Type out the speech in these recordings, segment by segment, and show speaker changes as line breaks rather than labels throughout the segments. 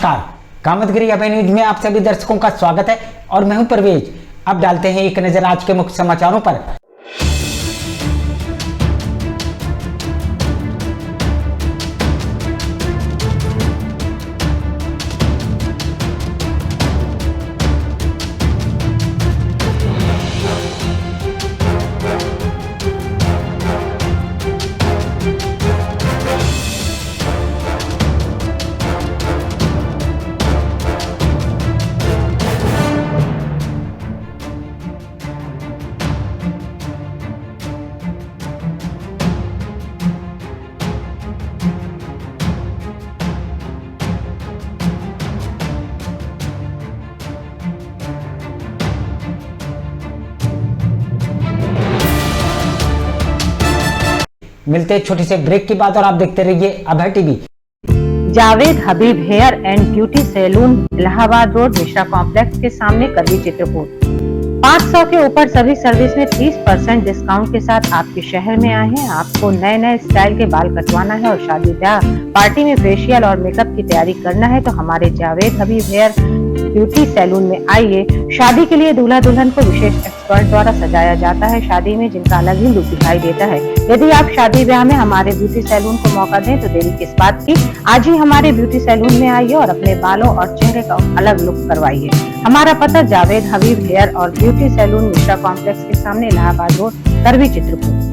नमस्कार, कामतगिरी अभय न्यूज में आप सभी दर्शकों का स्वागत है और मैं हूं परवेज। अब डालते हैं एक नजर आज के मुख्य समाचारों पर। मिलते हैं छोटी से ब्रेक के बाद और आप देखते रहिए Abhay TV.
Javed Habib hair and beauty salon, Allahabad road, Mishra complex के सामने, करवी, चित्रकूट। 500 के ऊपर सभी सर्विस में 30% डिस्काउंट के साथ आपके शहर में आए हैं। आपको नए नए स्टाइल के बाल कटवाना है और शादी ब्याह पार्टी में फेशियल और मेकअप की तैयारी करना है तो हमारे Javed Habib hair beauty salon में आइए। शादी के लिए दूल्हा दुल्हन को विशेष एक्सपर्ट द्वारा सजाया जाता है। शादी में जिनका अलग ही लुक दिखाई देता है। यदि आप शादी ब्याह में हमारे ब्यूटी सैलून को मौका दें तो देरी किस बात की, आज ही हमारे ब्यूटी सैलून में आइए और अपने बालों और चेहरे का अलग लुक करवाइए। हमारा पता जावेद हबीब हेयर और ब्यूटी सैलून, मिश्रा कॉम्प्लेक्स के सामने, इलाहाबाद रोड, करवी, चित्रकूट।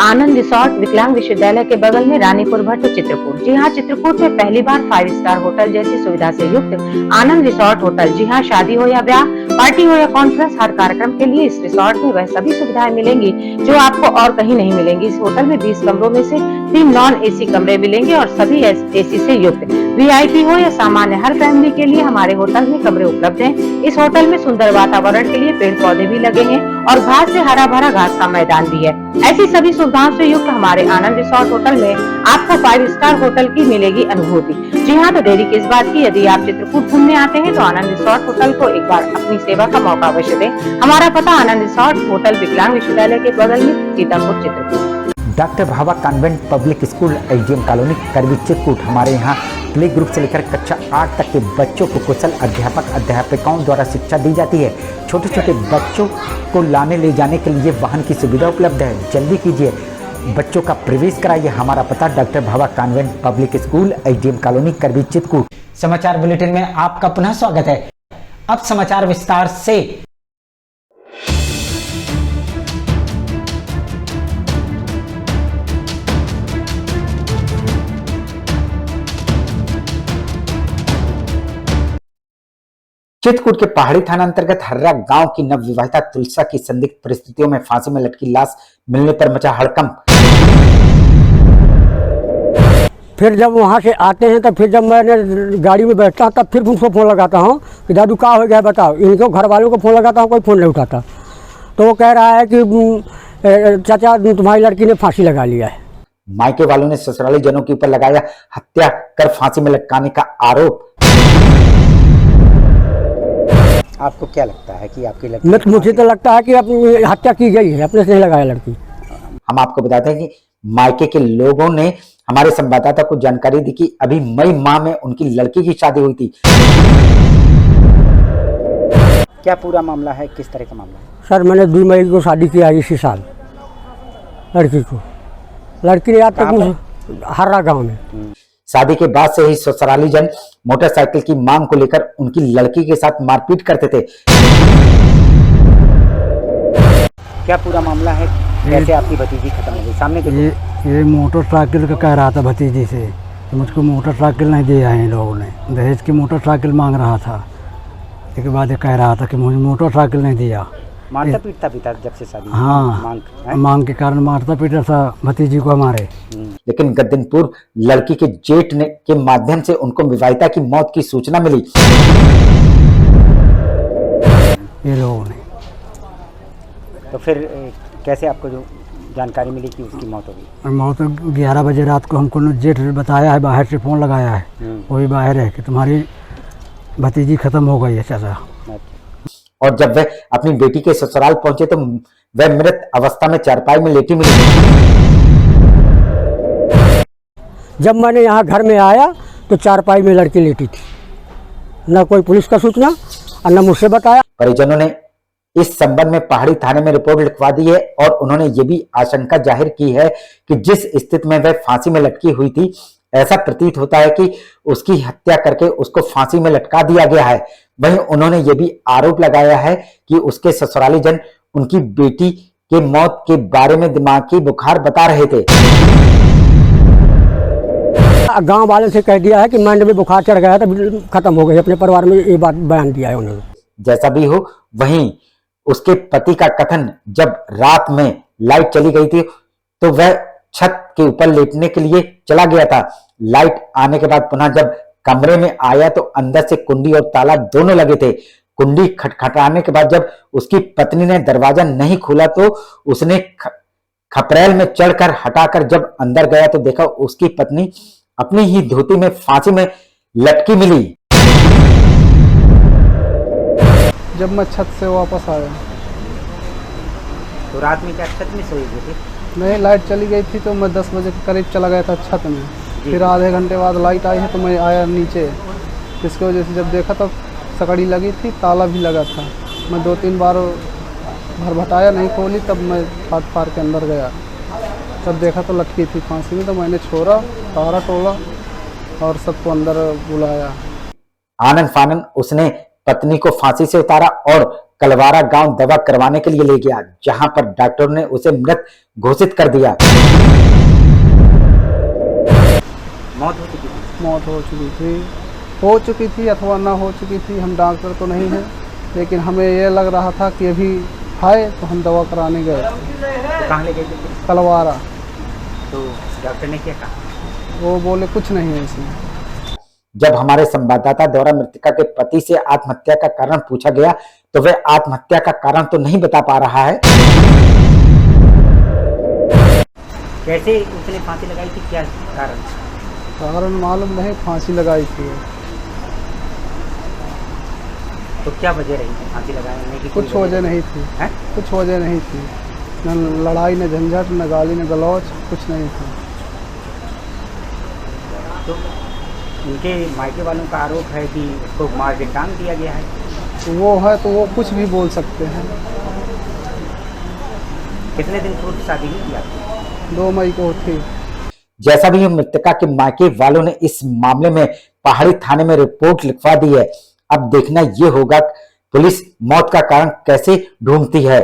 आनंद रिसोर्ट विकलांग विश्वविद्यालय के बगल में, रानीपुर भट्ट, चित्रकूट। जी हाँ, चित्रकूट में पहली बार 5 स्टार होटल जैसी सुविधा से युक्त आनंद रिसोर्ट होटल। जी हाँ, शादी हो या ब्याह, पार्टी हो या कॉन्फ्रेंस, हर कार्यक्रम के लिए इस रिसोर्ट में वह सभी सुविधाएं मिलेंगी जो आपको और कहीं नहीं मिलेंगी। इस होटल में 20 कमरों में से 3 नॉन एसी कमरे मिलेंगे और सभी एसी से युक्त। वीआईपी हो या सामान्य, हर फैमिली के लिए हमारे होटल में कमरे उपलब्ध हैं। इस होटल में सुंदर वातावरण के लिए पेड़ पौधे भी लगे हैं और घास से हरा भरा घास का मैदान भी है। ऐसी सभी सुविधाओं से युक्त हमारे आनंद रिसोर्ट होटल में आपको 5 स्टार होटल की मिलेगी अनुभूति। जी हाँ, तो देरी किस बात की, यदि आप चित्रकूट घूमने आते हैं तो आनंद रिसोर्ट होटल को एक बार अपनी सेवा का मौका अवश्य दें। हमारा पता आनंद रिसोर्ट होटल विकलांग विश्वविद्यालय के बगल में, Sitapur, Chitrakoot.
Doctor Bhabha convent public school, SDM colony, Karwi, Chitrakoot. हमारे यहाँ प्ले ग्रुप से लेकर कक्षा 8 तक के बच्चों को कुशल अध्यापक अध्यापिकाओं द्वारा शिक्षा दी जाती है। छोटे छोटे बच्चों को लाने ले जाने के लिए वाहन की सुविधा उपलब्ध है। जल्दी कीजिए, बच्चों का प्रवेश कराइए। हमारा पता doctor Bhabha convent public school, SDM colony, Karwi, Chitrakoot. समाचार बुलेटिन में आपका पुनः स्वागत है। अब समाचार विस्तार से। चित्रकूट के पहाड़ी थाना अंतर्गत हर्रा गांव की नवविवाहिता तुलसा की संदिग्ध परिस्थितियों में फांसी में लटकी लाश मिलने पर मचा हड़कंप।
फिर जब वहाँ से आते हैं तो फिर जब मैंने गाड़ी में बैठता तब फिर उनको फ़ोन लगाता हूँ कि दादू क्या हो गया बताओ। इनको घर वालों को फ़ोन लगाता हूँ, कोई फ़ोन नहीं उठाता। तो वो कह रहा है कि चाचा तुम्हारी लड़की ने फांसी लगा लिया है।
मायके वालों ने ससुराली जनों के ऊपर लगाया हत्या कर फांसी में लटकाने का आरोप। आपको क्या लगता है कि आपकी लड़की?
मुझे तो लगता है कि अपनी हत्या की गई है, अपने से नहीं लगाया लड़की।
हम आपको बताते हैं कि मायके के लोगों ने हमारे संवाददाता को जानकारी दी कि अभी मई माह में उनकी लड़की की शादी हुई थी। क्या पूरा मामला है, किस तरह का मामला है?
सर, मैंने 2 मई को शादी किया इसी साल लड़की को। लड़की ने आज तक हर्रा गाँव में।
शादी के बाद से ही ससुराली जन मोटरसाइकिल की मांग को लेकर उनकी लड़की के साथ मारपीट करते थे। क्या पूरा मामला है, कैसे आपकी भतीजी खत्म हो गई? सामने
ये मोटरसाइकिल का कह रहा था भतीजी से कि मुझको मोटरसाइकिल नहीं दिया है इन लोगों ने। दहेज की मोटरसाइकिल मांग रहा था। एक बाद ये कह रहा था कि मुझे मोटरसाइकिल नहीं दिया।
मारता पीटता पिता जब से शादी?
हाँ, मांग के कारण मारता पीटा था भतीजी को हमारे।
लेकिन कुछ दिन पूर्व लड़की के जेठ ने के माध्यम से उनको विवाहिता की मौत की सूचना मिली।
ये लोगों ने
तो फिर कैसे आपको जो जानकारी मिली कि उसकी मौत हो गई?
मौत 11 बजे रात को हमको जेठ बताया है, बाहर से फ़ोन लगाया है। वही बाहर है कि तुम्हारी भतीजी खत्म हो गई है चाचा।
और जब वह अपनी बेटी के ससुराल पहुंचे तो वह मृत अवस्था में चारपाई में लेटी मिली।
जब मैंने यहाँ घर में आया तो चारपाई में लड़की लेटी थी। न कोई पुलिस का सूचना और न मुझसे बताया।
परिजनों ने इस संबंध में पहाड़ी थाने में रिपोर्ट लिखवा दी है और उन्होंने ये भी आशंका जाहिर की है कि जिस स्थिति में वह फांसी में लटकी हुई थी, ऐसा प्रतीत होता है कि उसकी हत्या करके उसको फांसी में लटका दिया गया है। वहीं उन्होंने ये भी आरोप लगाया है कि उसके ससुराली जन उनकी बेटी के मौत के बारे में दिमागी बुखार बता रहे थे।
गांव वाले से कह दिया है कि माइंड में बुखार चढ़ गया तो खत्म हो गई। अपने परिवार में ये बात बयान दिया है उन्होंने।
जैसा भी हो, वहीं उसके पति का कथन, जब रात में लाइट चली गई थी तो वह छत के ऊपर लेटने के लिए चला गया था। लाइट आने के बाद पुनः जब कमरे में आया तो अंदर से कुंडी और ताला दोनों लगे थे। कुंडी खटखटाने के बाद जब उसकी पत्नी ने दरवाजा नहीं खोला तो उसने खपरेल में चढ़कर हटाकर जब अंदर गया तो देखा उसकी पत्नी अपनी ही धोती में फांसी में लटकी मिली।
जब मैं छत से वापस आया
तो रात में क्या छत में सोई हुई थी?
नहीं, लाइट चली गई थी तो मैं 10 बजे के करीब चला गया था छत में। फिर आधे घंटे बाद लाइट आई है तो मैं आया नीचे। इसकी वजह से जब देखा तो सकड़ी लगी थी, ताला भी लगा था। मैं 2-3 बार भरभटाया, नहीं खोली, तब मैं फाड़ के अंदर गया। तब देखा तो लटकी थी फांसी में। तो मैंने छोड़ा, तारा तोड़ा और सबको अंदर बुलाया।
आनन फानन उसने पत्नी को फांसी से उतारा और कलवारा गांव दवा करवाने के लिए ले गया, जहां पर डॉक्टर ने उसे मृत घोषित कर दिया। मौत हो चुकी थी?
मौत हो चुकी थी अथवा ना हो चुकी थी, हम डॉक्टर तो नहीं हैं, लेकिन हमें ये लग रहा था कि अभी है तो हम दवा कराने गए।
तो कहाँ ले गए थे?
कलवारा।
तो डॉक्टर ने क्या कहा?
वो बोले कुछ नहीं है इसमें।
जब हमारे संवाददाता द्वारा मृतका के पति से आत्महत्या का कारण पूछा गया तो वह आत्महत्या का कारण तो नहीं बता पा रहा है। कैसे उसने फांसी लगाई थी, क्या कारण?
कारण मालूम नहीं, फांसी लगाई थी।
तो क्या वजह रही थी फांसी लगाने की?
कुछ वजह नहीं थी।
है?
कुछ वजह नहीं थी, न लड़ाई, न झंझट, न गाली, न गलौच, कुछ नहीं था।
तो उनके मायके वालों का आरोप है कि उसको मार के टांग दिया गया है।
तो वो है तो वो कुछ भी बोल सकते हैं।
कितने दिन पूर्व शादी हुई थी आपकी?
2 मई को थी।
जैसा भी मृतका के मायके वालों ने इस मामले में पहाड़ी थाने में रिपोर्ट लिखवा दी है। अब देखना ये होगा पुलिस मौत का कारण कैसे ढूंढती है।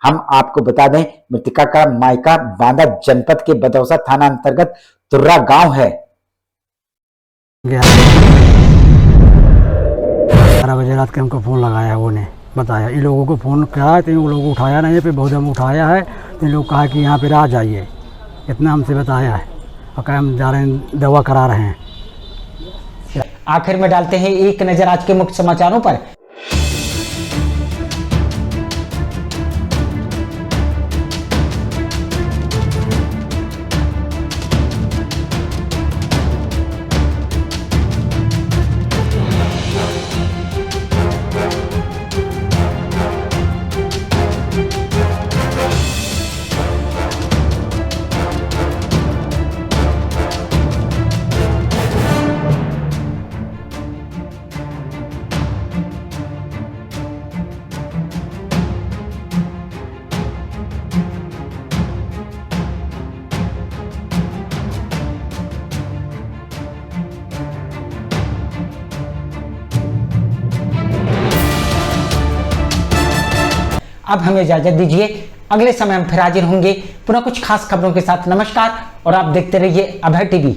हम आपको बता दें, मृतका का मायका बांदा जनपद के बदौसा थाना अंतर्गत तुर्रा गांव है।
12 बजे रात के हमको फ़ोन लगाया, वो ने बताया इन लोगों को फ़ोन किया तो इन लोगों उठाया नहीं। फिर बहुत हम उठाया है तो इन लोग कहा कि यहाँ पे आ जाइए, इतना हमसे बताया है और कहा हम जा रहे हैं, दवा करा रहे हैं।
आखिर में डालते हैं एक नजर आज के मुख्य समाचारों पर। अब हमें इजाजत दीजिए, अगले समय हम फिर हाजिर होंगे पुनः कुछ खास खबरों के साथ। नमस्कार और आप देखते रहिए अभय टीवी।